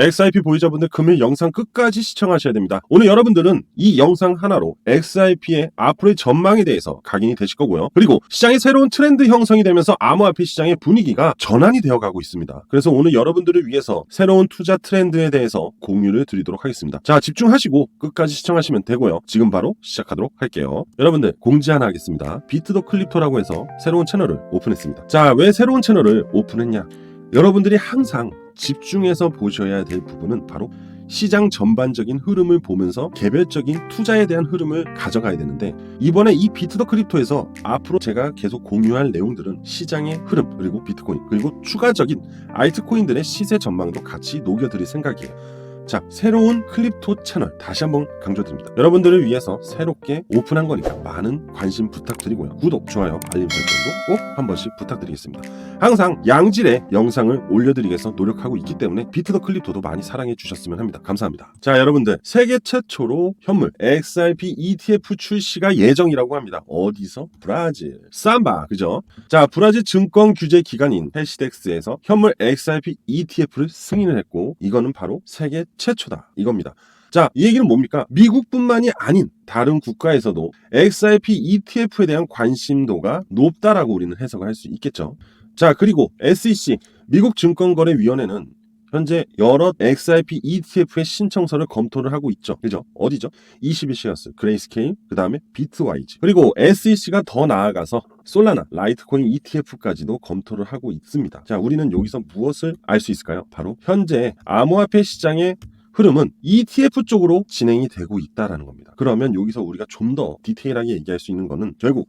XIP 보유자분들 금일 영상 끝까지 시청하셔야 됩니다. 오늘 여러분들은 이 영상 하나로 XIP의 앞으로의 전망에 대해서 각인이 되실 거고요. 그리고 시장의 새로운 트렌드 형성이 되면서 암호화폐 시장의 분위기가 전환이 되어가고 있습니다. 그래서 오늘 여러분들을 위해서 새로운 투자 트렌드에 대해서 공유를 드리도록 하겠습니다. 자, 집중하시고 끝까지 시청하시면 되고요. 지금 바로 시작하도록 할게요. 여러분들 공지 하나 하겠습니다. 비트 더 클립토라고 해서 새로운 채널을 오픈했습니다. 자, 왜 새로운 채널을 오픈했냐? 여러분들이 항상 집중해서 보셔야 될 부분은 바로 시장 전반적인 흐름을 보면서 개별적인 투자에 대한 흐름을 가져가야 되는데, 이번에 이 비트 더 크립토에서 앞으로 제가 계속 공유할 내용들은 시장의 흐름, 그리고 비트코인, 그리고 추가적인 알트코인들의 시세 전망도 같이 녹여드릴 생각이에요. 자, 새로운 클립토 채널 다시 한번 강조드립니다. 여러분들을 위해서 새롭게 오픈한 거니까 많은 관심 부탁드리고요. 구독, 좋아요, 알림 설정도 꼭 한 번씩 부탁드리겠습니다. 항상 양질의 영상을 올려드리기 위해서 노력하고 있기 때문에 비트 더 클립토도 많이 사랑해 주셨으면 합니다. 감사합니다. 자, 여러분들 세계 최초로 현물 XRP ETF 출시가 예정이라고 합니다. 어디서? 브라질 삼바, 그죠? 자, 브라질 증권 규제 기관인 해시덱스에서 현물 XRP ETF를 승인을 했고, 이거는 바로 세계 최초다 이겁니다. 자, 이 얘기는 뭡니까? 미국뿐만이 아닌 다른 국가에서도 XRP ETF에 대한 관심도가 높다라고 우리는 해석을 할 수 있겠죠. 자, 그리고 SEC 미국 증권거래위원회는 현재 여러 XRP ETF의 신청서를 검토를 하고 있죠. 그죠? 어디죠? 21시간스, 그레이스케일, 그 다음에 비트와이즈. 그리고 SEC가 더 나아가서 솔라나, 라이트코인 ETF까지도 검토를 하고 있습니다. 자, 우리는 여기서 무엇을 알 수 있을까요? 바로 현재 암호화폐 시장의 흐름은 ETF 쪽으로 진행이 되고 있다는 겁니다. 그러면 여기서 우리가 좀 더 디테일하게 얘기할 수 있는 거는 결국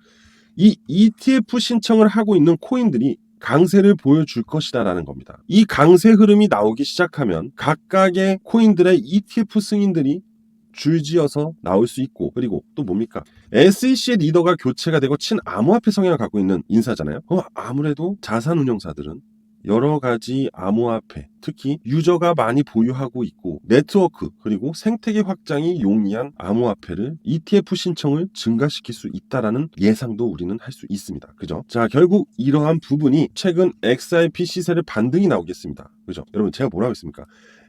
이 ETF 신청을 하고 있는 코인들이 강세를 보여줄 것이다라는 겁니다. 이 강세 흐름이 나오기 시작하면 각각의 코인들의 ETF 승인들이 줄지어서 나올 수 있고, 그리고 또 뭡니까? SEC의 리더가 교체가 되고 친암호화폐 성향을 갖고 있는 인사잖아요. 아무래도 자산운용사들은 여러 가지 암호화폐, 특히 유저가 많이 보유하고 있고 네트워크, 그리고 생태계 확장이 용이한 암호화폐를 ETF 신청을 증가시킬 수 있다라는 예상도 우리는 할 수 있습니다. 그죠? 자, 결국 이러한 부분이 최근 XRP 시세를 반등이 나오겠습니다. 그죠? 여러분, 제가 뭐라고 했습니까?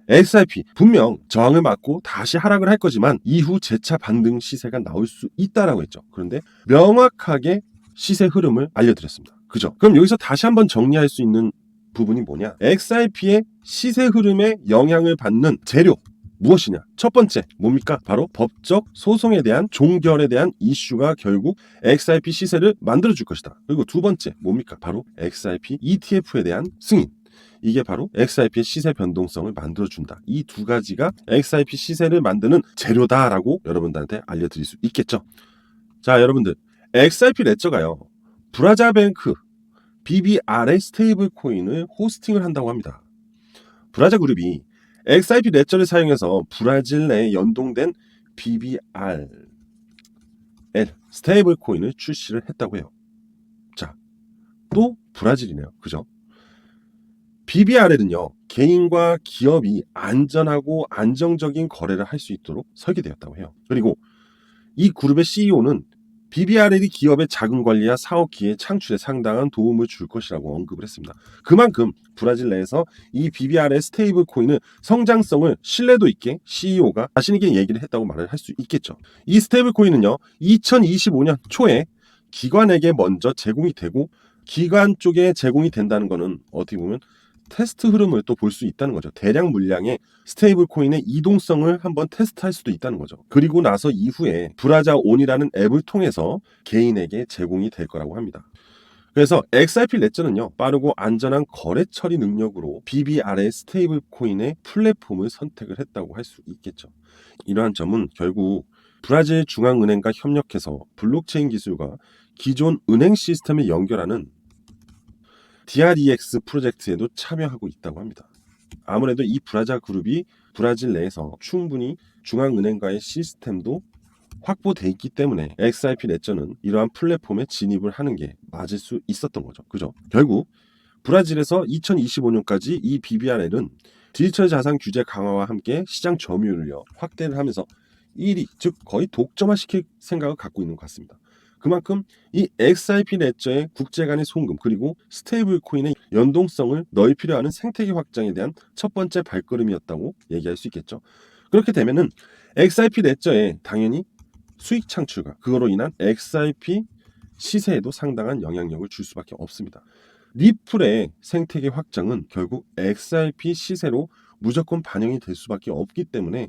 XRP 분명 저항을 맞고 다시 하락을 할 거지만 이후 재차 반등 시세가 나올 수 있다라고 했죠. 그런데 명확하게 시세 흐름을 알려드렸습니다. 그죠? 그럼 여기서 다시 한번 정리할 수 있는 부분이 뭐냐? XRP의 시세 흐름에 영향을 받는 재료 무엇이냐? 첫 번째 뭡니까? 바로 법적 소송에 대한 종결에 대한 이슈가 결국 XRP 시세를 만들어줄 것이다. 그리고 두 번째 뭡니까? 바로 XRP ETF에 대한 승인. 이게 바로 XRP의 시세 변동성을 만들어준다. 이 두 가지가 XRP 시세를 만드는 재료다라고 여러분들한테 알려드릴 수 있겠죠. 자, 여러분들, XRP 레저가요, 브라자뱅크 BBR의 스테이블 코인을 호스팅을 한다고 합니다. 브라자 그룹이 XRP 레저를 사용해서 브라질 내에 연동된 BBRL 스테이블 코인을 출시를 했다고 해요. 자, 또 브라질이네요. 그죠? BBRL은요, 개인과 기업이 안전하고 안정적인 거래를 할 수 있도록 설계되었다고 해요. 그리고 이 그룹의 CEO는 BBRL이 기업의 자금 관리와 사업 기회 창출에 상당한 도움을 줄 것이라고 언급을 했습니다. 그만큼 브라질 내에서 이 BBRL 스테이블 코인의 성장성을 신뢰도 있게 CEO가 자신 있게 얘기를 했다고 말을 할 수 있겠죠. 이 스테이블 코인은요, 2025년 초에 기관에게 먼저 제공이 되고, 기관 쪽에 제공이 된다는 것은 어떻게 보면 테스트 흐름을 또 볼 수 있다는 거죠. 대량 물량의 스테이블 코인의 이동성을 한번 테스트할 수도 있다는 거죠. 그리고 나서 이후에 브라자온이라는 앱을 통해서 개인에게 제공이 될 거라고 합니다. 그래서 XRP 레저는요, 빠르고 안전한 거래 처리 능력으로 BBR의 스테이블 코인의 플랫폼을 선택을 했다고 할 수 있겠죠. 이러한 점은 결국 브라질 중앙은행과 협력해서 블록체인 기술과 기존 은행 시스템을 연결하는 DREX 프로젝트에도 참여하고 있다고 합니다. 아무래도 이 브라자 그룹이 브라질 내에서 충분히 중앙은행과의 시스템도 확보돼 있기 때문에 XRP 레저는 이러한 플랫폼에 진입을 하는 게 맞을 수 있었던 거죠. 그죠? 결국 브라질에서 2025년까지 이 BBRL은 디지털 자산 규제 강화와 함께 시장 점유율을 확대를 하면서 1위, 즉 거의 독점화시킬 생각을 갖고 있는 것 같습니다. 그만큼 이 XRP 레저의 국제 간의 송금 그리고 스테이블 코인의 연동성을 넓히려 하는 생태계 확장에 대한 첫 번째 발걸음이었다고 얘기할 수 있겠죠. 그렇게 되면은 XRP 레저에 당연히 수익 창출과 그거로 인한 XRP 시세에도 상당한 영향력을 줄 수밖에 없습니다. 리플의 생태계 확장은 결국 XRP 시세로 무조건 반영이 될 수밖에 없기 때문에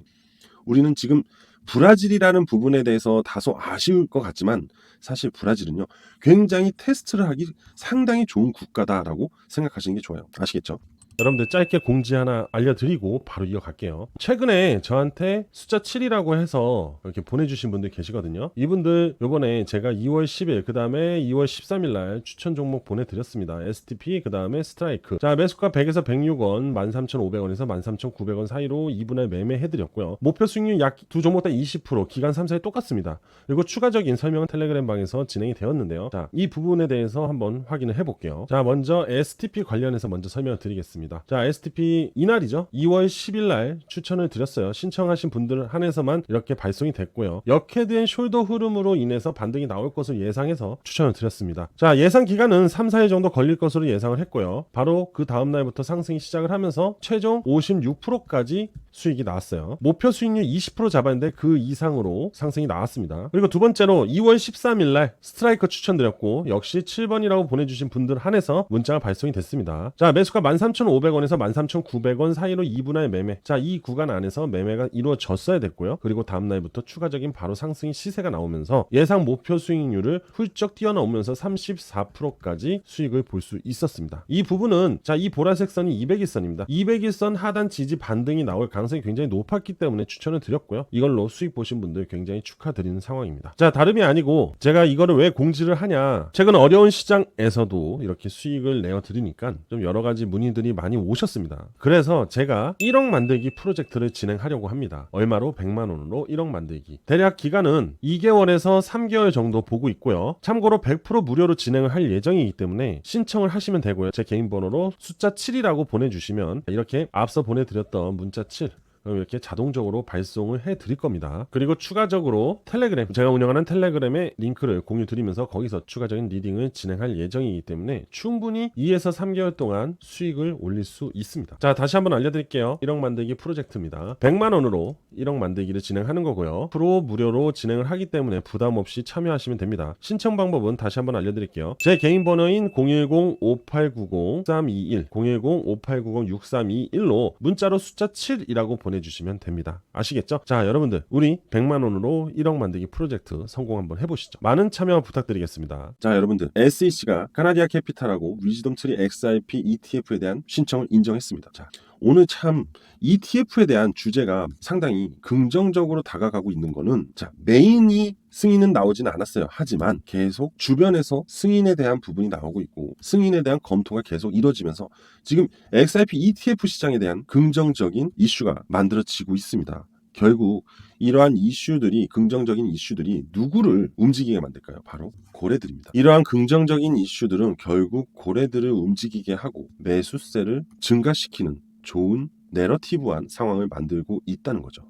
우리는 지금 브라질이라는 부분에 대해서 다소 아쉬울 것 같지만 사실 브라질은요 굉장히 테스트를 하기 상당히 좋은 국가다라고 생각하시는 게 좋아요. 아시겠죠? 여러분들 짧게 공지 하나 알려드리고 바로 이어갈게요. 최근에 저한테 숫자 7이라고 해서 이렇게 보내주신 분들 계시거든요. 이분들 요번에 제가 2월 10일 그 다음에 2월 13일 날 추천 종목 보내드렸습니다. STP 그 다음에 스트라이크. 자, 매수가 100에서 106원 13,500원에서 13,900원 사이로 2분할 매매해드렸고요. 목표 수익률 약 두 종목 다 20%, 기간 3사에 똑같습니다. 그리고 추가적인 설명은 텔레그램 방에서 진행이 되었는데요. 자, 이 부분에 대해서 한번 확인을 해볼게요. 자, 먼저 STP 관련해서 먼저 설명을 드리겠습니다. 자, STP 이날이죠. 2월 10일 날 추천을 드렸어요. 신청하신 분들 한해서만 이렇게 발송이 됐고요. 역헤드앤 숄더 흐름으로 인해서 반등이 나올 것을 예상해서 추천을 드렸습니다. 자, 예상 기간은 3, 4일 정도 걸릴 것으로 예상을 했고요. 바로 그 다음 날부터 상승이 시작을 하면서 최종 56%까지 수익이 나왔어요. 목표 수익률 20% 잡았는데 그 이상으로 상승이 나왔습니다. 그리고 두 번째로 2월 13일 날 스트라이커 추천드렸고 역시 7번이라고 보내주신 분들 한해서 문자가 발송이 됐습니다. 자, 매수가 13,500원에서 13,900원 사이로 2분할 매매. 자, 이 구간 안에서 매매가 이루어졌어야 됐고요. 그리고 다음날부터 추가적인 바로 상승 시세가 나오면서 예상 목표 수익률을 훌쩍 뛰어넘으면서 34%까지 수익을 볼 수 있었습니다. 이 부분은 자, 이 보라색 선이 200일선입니다. 200일선 하단 지지 반등이 나올 가능성이 굉장히 높았기 때문에 추천을 드렸고요. 이걸로 수익 보신 분들 굉장히 축하드리는 상황입니다. 자, 다름이 아니고 제가 이거를 왜 공지를 하냐, 최근 어려운 시장에서도 이렇게 수익을 내어 드리니까 좀 여러 가지 문의들이 많이 오셨습니다. 그래서 제가 1억 만들기 프로젝트를 진행하려고 합니다. 얼마로? 100만 원으로 1억 만들기. 대략 기간은 2개월에서 3개월 정도 보고 있고요. 참고로 100% 무료로 진행을 할 예정이기 때문에 신청을 하시면 되고요. 제 개인 번호로 숫자 7이라고 보내주시면 이렇게 앞서 보내드렸던 문자 7 그럼 이렇게 자동적으로 발송을 해 드릴 겁니다. 그리고 추가적으로 텔레그램, 제가 운영하는 텔레그램의 링크를 공유 드리면서 거기서 추가적인 리딩을 진행할 예정이기 때문에 충분히 2에서 3개월 동안 수익을 올릴 수 있습니다. 자, 다시 한번 알려드릴게요. 1억 만들기 프로젝트입니다. 100만 원으로 1억 만들기를 진행하는 거고요. 프로 무료로 진행을 하기 때문에 부담 없이 참여하시면 됩니다. 신청 방법은 다시 한번 알려드릴게요. 제 개인 번호인 010-5890-6321 010-5890-6321로 문자로 숫자 7이라고 보내주시면 됩니다. 아시겠죠? 자, 여러분들 우리 100만 원으로 1억 만들기 프로젝트 성공 한번 해보시죠. 많은 참여 부탁드리겠습니다. 자, 여러분들 SEC가 카나디아 캐피탈하고 위즈덤 트리 XRP ETF에 대한 신청을 인정했습니다. 자, 오늘 참 ETF에 대한 주제가 상당히 긍정적으로 다가가고 있는 거는, 자, 메인이 승인은 나오지는 않았어요. 하지만 계속 주변에서 승인에 대한 부분이 나오고 있고 승인에 대한 검토가 계속 이루어지면서 지금 XRP ETF 시장에 대한 긍정적인 이슈가 만들어지고 있습니다. 결국 이러한 이슈들이, 긍정적인 이슈들이 누구를 움직이게 만들까요? 바로 고래들입니다. 이러한 긍정적인 이슈들은 결국 고래들을 움직이게 하고 매수세를 증가시키는 좋은 내러티브한 상황을 만들고 있다는 거죠.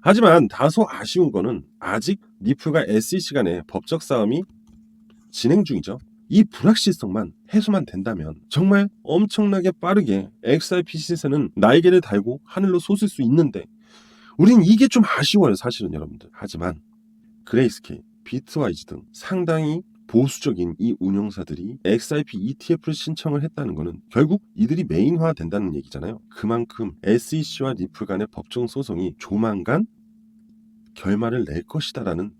하지만 다소 아쉬운 거는 아직 리플과 SEC 간의 법적 싸움이 진행 중이죠. 이 불확실성만 해소만 된다면 정말 엄청나게 빠르게 XRP 시세는 날개를 달고 하늘로 솟을 수 있는데 우린 이게 좀 아쉬워요, 사실은 여러분들. 하지만 그레이스케일, 비트와이즈 등 상당히 보수적인 이 운용사들이 XRP ETF를 신청을 했다는 것은 결국 이들이 메인화 된다는 얘기잖아요. 그만큼 SEC와 리플 간의 법정 소송이 조만간 결말을 낼 것이다라는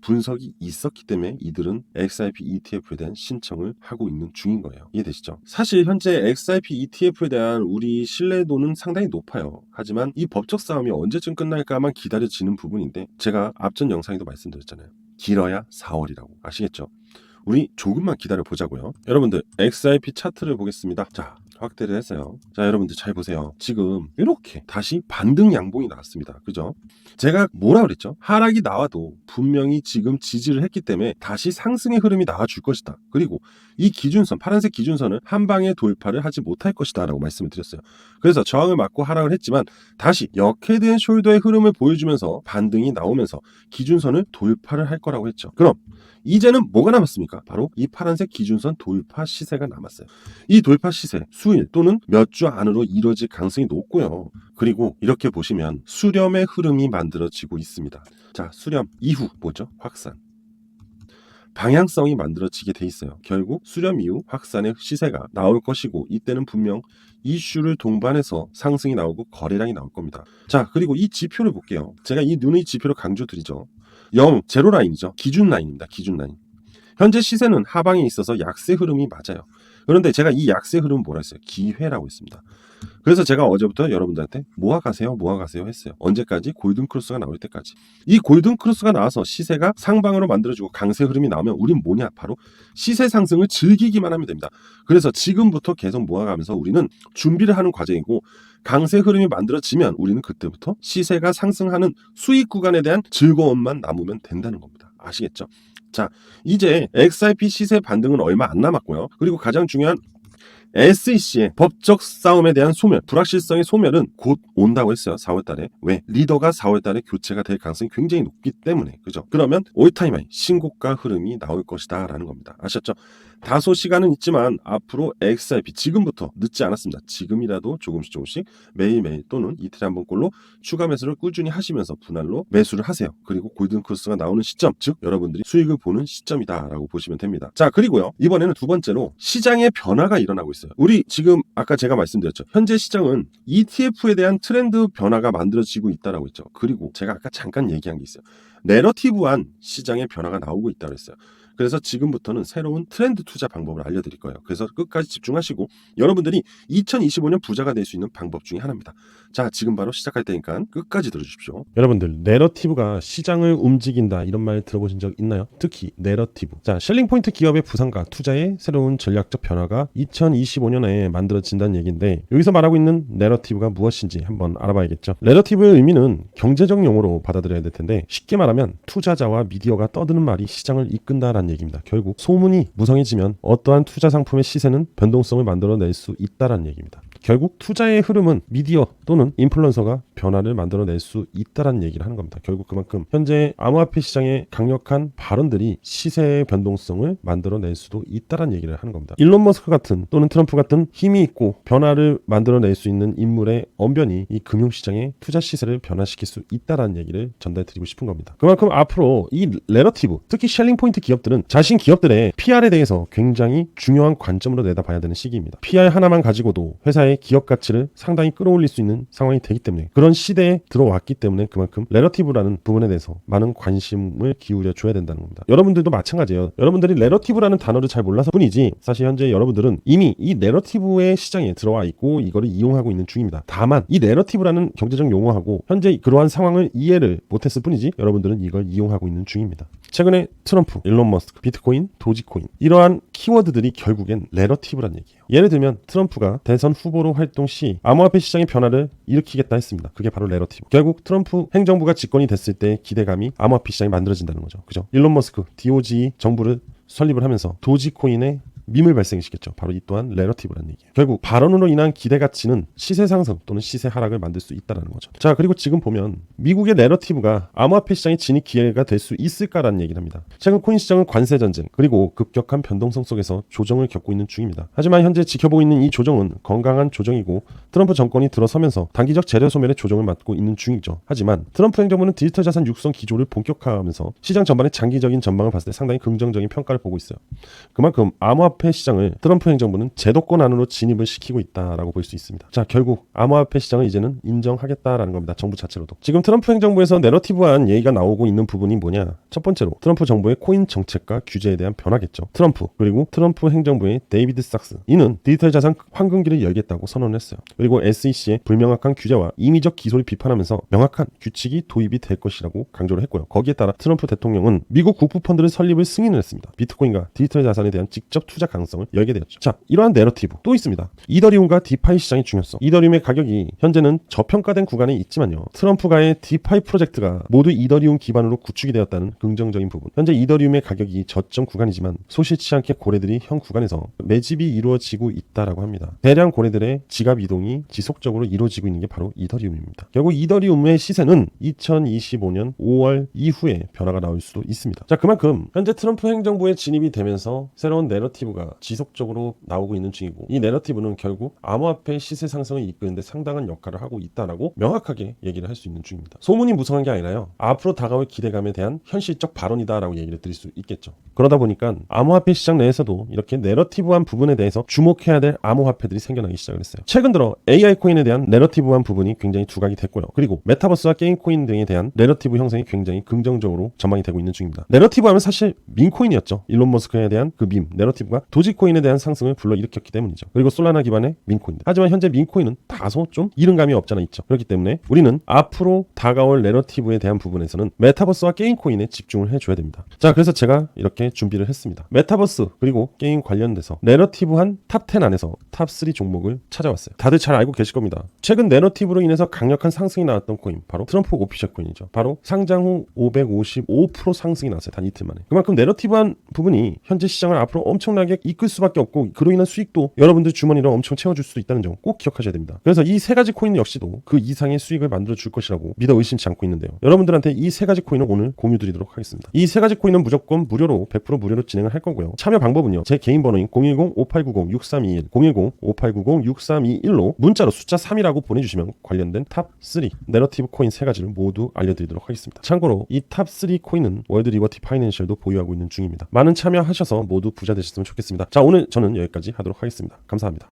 분석이 있었기 때문에 이들은 XRP ETF에 대한 신청을 하고 있는 중인 거예요. 이해되시죠? 사실 현재 XRP ETF에 대한 우리 신뢰도는 상당히 높아요. 하지만 이 법적 싸움이 언제쯤 끝날까만 기다려지는 부분인데 제가 앞전 영상에도 말씀드렸잖아요. 길어야 4월이라고. 아시겠죠? 우리 조금만 기다려 보자고요. 여러분들 XRP 차트를 보겠습니다. 자, 확대를 했어요. 자, 여러분들 잘 보세요. 지금 이렇게 다시 반등 양봉이 나왔습니다. 그죠? 제가 뭐라 그랬죠? 하락이 나와도 분명히 지금 지지를 했기 때문에 다시 상승의 흐름이 나와줄 것이다. 그리고 이 기준선, 파란색 기준선을 한 방에 돌파를 하지 못할 것이다 라고 말씀을 드렸어요. 그래서 저항을 맞고 하락을 했지만 다시 역헤드 앤 숄더의 흐름을 보여주면서 반등이 나오면서 기준선을 돌파를 할 거라고 했죠. 그럼 이제는 뭐가 남았습니까? 바로 이 파란색 기준선 돌파 시세가 남았어요. 이 돌파 시세 수일 또는 몇 주 안으로 이루어질 가능성이 높고요. 그리고 이렇게 보시면 수렴의 흐름이 만들어지고 있습니다. 자, 수렴 이후 뭐죠? 확산. 방향성이 만들어지게 돼 있어요. 결국 수렴 이후 확산의 시세가 나올 것이고 이때는 분명 이슈를 동반해서 상승이 나오고 거래량이 나올 겁니다. 자, 그리고 이 지표를 볼게요. 제가 이 눈의 지표를 강조드리죠. 0, 제로 라인이죠. 기준 라인입니다. 기준 라인. 현재 시세는 하방에 있어서 약세 흐름이 맞아요. 그런데 제가 이 약세 흐름은 뭐라 했어요? 기회라고 했습니다. 그래서 제가 어제부터 여러분들한테 모아가세요 했어요. 언제까지? 골든 크로스가 나올 때까지. 이 골든 크로스가 나와서 시세가 상방으로 만들어지고 강세 흐름이 나오면 우린 뭐냐? 바로 시세 상승을 즐기기만 하면 됩니다. 그래서 지금부터 계속 모아가면서 우리는 준비를 하는 과정이고 강세 흐름이 만들어지면 우리는 그때부터 시세가 상승하는 수익 구간에 대한 즐거움만 남으면 된다는 겁니다. 아시겠죠? 자, 이제 XRP 시세 반등은 얼마 안 남았고요. 그리고 가장 중요한 SEC의 법적 싸움에 대한 소멸, 불확실성의 소멸은 곧 온다고 했어요. 4월달에. 왜? 리더가 4월달에 교체가 될 가능성이 굉장히 높기 때문에. 그죠? 그러면 올타임 하이, 신고가 흐름이 나올 것이다 라는 겁니다. 아셨죠? 다소 시간은 있지만 앞으로 XRP 지금부터 늦지 않았습니다. 지금이라도 조금씩 매일매일 또는 이틀에 한 번꼴로 추가 매수를 꾸준히 하시면서 분할로 매수를 하세요. 그리고 골든 크로스가 나오는 시점, 즉 여러분들이 수익을 보는 시점이다 라고 보시면 됩니다. 자, 그리고요. 이번에는 두 번째로 시장의 변화가 일어나고 있어요. 우리 지금 아까 제가 말씀드렸죠. 현재 시장은 ETF에 대한 트렌드 변화가 만들어지고 있다라고 했죠. 그리고 제가 아까 잠깐 얘기한 게 있어요. 내러티브한 시장의 변화가 나오고 있다고 했어요. 그래서 지금부터는 새로운 트렌드 투자 방법을 알려드릴 거예요. 그래서 끝까지 집중하시고 여러분들이 2025년 부자가 될 수 있는 방법 중에 하나입니다. 자, 지금 바로 시작할 테니까 끝까지 들어주십시오. 여러분들 내러티브가 시장을 움직인다 이런 말 들어보신 적 있나요? 특히 내러티브. 자, 셀링포인트 기업의 부상과 투자의 새로운 전략적 변화가 2025년에 만들어진다는 얘기인데 여기서 말하고 있는 내러티브가 무엇인지 한번 알아봐야겠죠. 내러티브의 의미는 경제적 용어로 받아들여야 될 텐데 쉽게 말하면 투자자와 미디어가 떠드는 말이 시장을 이끈다라는 얘기입니다. 결국 소문이 무성해지면 어떠한 투자 상품의 시세는 변동성을 만들어낼 수 있다라는 얘기입니다. 결국 투자의 흐름은 미디어 또는 인플루언서가 변화를 만들어낼 수 있다라는 얘기를 하는 겁니다. 결국 그만큼 현재 암호화폐 시장의 강력한 발언들이 시세의 변동성을 만들어낼 수도 있다라는 얘기를 하는 겁니다. 일론 머스크 같은 또는 트럼프 같은 힘이 있고 변화를 만들어낼 수 있는 인물의 언변이 이 금융시장의 투자 시세를 변화시킬 수 있다라는 얘기를 전달드리고 싶은 겁니다. 그만큼 앞으로 이 내러티브, 특히 셀링 포인트 기업들은 자신 기업들의 PR에 대해서 굉장히 중요한 관점으로 내다봐야 되는 시기입니다. PR 하나만 가지고도 회사의 기업 가치를 상당히 끌어올릴 수 있는 상황이 되기 때문에 그런 시대에 들어왔기 때문에 그만큼 내러티브라는 부분에 대해서 많은 관심을 기울여 줘야 된다는 겁니다. 여러분들도 마찬가지예요. 여러분들이 내러티브라는 단어를 잘 몰라서 뿐이지 사실 현재 여러분들은 이미 이 내러티브의 시장에 들어와 있고 이거를 이용하고 있는 중입니다. 다만 이 내러티브라는 경제적 용어하고 현재 그러한 상황을 이해를 못했을 뿐이지 여러분들은 이걸 이용하고 있는 중입니다. 최근에 트럼프, 일론 머스크, 비트코인, 도지코인 이러한 키워드들이 결국엔 내러티브란 얘기예요. 예를 들면 트럼프가 대선 후보로 활동 시 암호화폐 시장의 변화를 일으키겠다 했습니다. 그게 바로 내러티브. 결국 트럼프 행정부가 집권이 됐을 때 기대감이 암호화폐 시장이 만들어진다는 거죠. 그죠? 일론 머스크, DOGE 정부를 설립을 하면서 도지코인의 밈을 발생시켰죠. 바로 이 또한 내러티브라는 얘기예요. 결국 발언으로 인한 기대 가치는 시세 상승 또는 시세 하락을 만들 수 있다는 거죠. 자, 그리고 지금 보면 미국의 내러티브가 암호화폐 시장의 진입 기회가 될 수 있을까라는 얘기를 합니다. 최근 코인 시장은 관세 전쟁 그리고 급격한 변동성 속에서 조정을 겪고 있는 중입니다. 하지만 현재 지켜보고 있는 이 조정은 건강한 조정이고 트럼프 정권이 들어서면서 단기적 재료 소멸의 조정을 맞고 있는 중이죠. 하지만 트럼프 행정부는 디지털 자산 육성 기조를 본격화하면서 시장 전반의 장기적인 전망을 봤을 때 상당히 긍정적인 평가를 보고 있어요. 그만큼 암호화폐 암호화폐 시장을 트럼프 행정부는 제도권 안으로 진입을 시키고 있다라고 볼 수 있습니다. 자, 결국 암호화폐 시장을 이제는 인정하겠다라는 겁니다. 정부 자체로도. 지금 트럼프 행정부에서 내러티브한 얘기가 나오고 있는 부분이 뭐냐? 첫 번째로 트럼프 정부의 코인 정책과 규제에 대한 변화겠죠. 트럼프 그리고 트럼프 행정부의 데이비드 sak스 이는 디지털 자산 황금기를 열겠다고 선언했어요. 그리고 SEC의 불명확한 규제와 임의적 기소를 비판하면서 명확한 규칙이 도입이 될 것이라고 강조를 했고요. 거기에 따라 트럼프 대통령은 미국 국부 펀드를 설립을 승인을 했습니다. 비트코인과 디지털 자산에 대한 직접 투자 가능성을 열게 되었죠. 자, 이러한 내러티브 또 있습니다. 이더리움과 디파이 시장의 중요성. 이더리움의 가격이 현재는 저평가된 구간에 있지만요. 트럼프가의 디파이 프로젝트가 모두 이더리움 기반으로 구축이 되었다는 긍정적인 부분. 현재 이더리움의 가격이 저점 구간이지만 소실치 않게 고래들이 현 구간에서 매집이 이루어지고 있다라고 합니다. 대량 고래들의 지갑 이동이 지속적으로 이루어지고 있는 게 바로 이더리움입니다. 결국 이더리움의 시세는 2025년 5월 이후에 변화가 나올 수도 있습니다. 자, 그만큼 현재 트럼프 행정부의 진입이 되면서 새로운 내러티브가 지속적으로 나오고 있는 중이고 이 내러티브는 결국 암호화폐 시세 상승을 이끄는데 상당한 역할을 하고 있다라고 명확하게 얘기를 할 수 있는 중입니다. 소문이 무성한 게 아니라요. 앞으로 다가올 기대감에 대한 현실적 발언이다라고 얘기를 드릴 수 있겠죠. 그러다 보니까 암호화폐 시장 내에서도 이렇게 내러티브한 부분에 대해서 주목해야 될 암호화폐들이 생겨나기 시작을 했어요. 최근 들어 AI 코인에 대한 내러티브한 부분이 굉장히 두각이 됐고요. 그리고 메타버스와 게임 코인 등에 대한 내러티브 형성이 굉장히 긍정적으로 전망이 되고 있는 중입니다. 내러티브 하면 사실 민코인이었죠. 일론 머스크에 대한 그 밈, 내러티브가 도지코인에 대한 상승을 불러일으켰기 때문이죠. 그리고 솔라나 기반의 민코인들. 하지만 현재 민코인은 다소 좀 이른감이 없잖아 있죠. 그렇기 때문에 우리는 앞으로 다가올 내러티브에 대한 부분에서는 메타버스와 게임 코인에 집중을 해줘야 됩니다. 자, 그래서 제가 이렇게 준비를 했습니다. 메타버스 그리고 게임 관련돼서 내러티브한 탑10 안에서 탑3 종목을 찾아왔어요. 다들 잘 알고 계실 겁니다. 최근 내러티브로 인해서 강력한 상승이 나왔던 코인 바로 트럼프 오피셜 코인이죠. 바로 상장 후 555% 상승이 나왔어요. 단 이틀 만에. 그만큼 내러티브한 부분이 현재 시장을 앞으로 엄청나게 이끌 수밖에 없고 그로 인한 수익도 여러분들 주머니로 엄청 채워줄 수도 있다는 점 꼭 기억하셔야 됩니다. 그래서 이 세 가지 코인 역시도 그 이상의 수익을 만들어 줄 것이라고 믿어 의심치 않고 있는데요. 여러분들한테 이 세 가지 코인을 오늘 공유 드리도록 하겠습니다. 이 세 가지 코인은 무조건 무료로 100% 무료로 진행을 할 거고요. 참여 방법은요. 제 개인 번호인 010-5890-6321 010-5890-6321로 문자로 숫자 3이라고 보내주시면 관련된 탑3 내러티브 코인 세 가지를 모두 알려드리도록 하겠습니다. 참고로 이 탑3 코인은 월드 리버티 파이낸셜도 보유하고 있는 중입니다. 많은 참여하셔서 모두 부자 되셨으면 좋겠습니다. 자, 오늘 저는 여기까지 하도록 하겠습니다. 감사합니다.